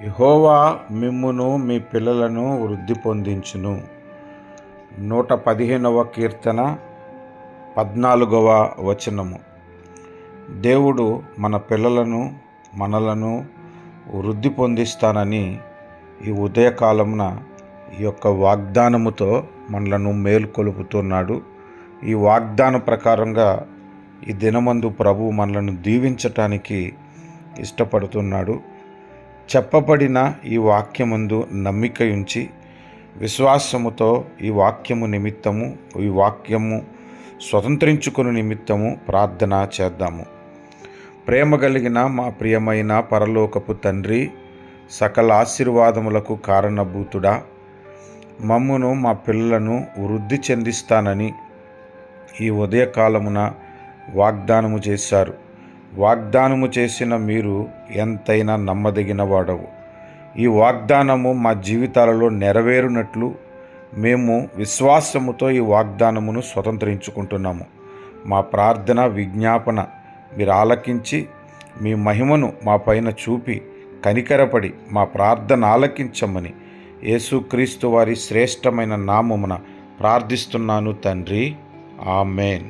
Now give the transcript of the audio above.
యెహోవా మిమ్మును మీ పిల్లలను వృద్ధి పొందించును. 115వ కీర్తన 14వ వచనము. దేవుడు మన పిల్లలను మనలను వృద్ధి పొందిస్తానని ఈ ఉదయకాలమున ఈ యొక్క వాగ్దానముతో మనలను మేలుకొలుపుతున్నాడు. ఈ వాగ్దాన ప్రకారంగా ఈ దినమందు ప్రభువు మనలను దీవించటానికి ఇష్టపడుతున్నాడు. చెప్పబడిన ఈ వాక్యమందు నమ్మిక ఉంచి విశ్వాసముతో ఈ వాక్యము నిమిత్తము ఈ వాక్యము స్వతంత్రించుకుని నిమిత్తము ప్రార్థన చేద్దాము. ప్రేమ కలిగిన మా ప్రియమైన పరలోకపు తండ్రి, సకల ఆశీర్వాదములకు కారణభూతుడా, మమ్మును మా పిల్లలను వృద్ధి చెందిస్తానని ఈ ఉదయకాలమున వాగ్దానము చేశారు. వాగ్దానము చేసిన మీరు ఎంతైనా నమ్మదగిన వాడవు. ఈ వాగ్దానము మా జీవితాలలో నెరవేరునట్లు మేము విశ్వాసముతో ఈ వాగ్దానమును స్వతంత్రించుకుంటున్నాము. మా ప్రార్థన విజ్ఞాపన మీరు ఆలకించి మీ మహిమను మా పైన చూపి కనికరపడి మా ప్రార్థన ఆలకించమని యేసుక్రీస్తు వారి శ్రేష్టమైన నామమున ప్రార్థిస్తున్నాను తండ్రి. ఆమేన్.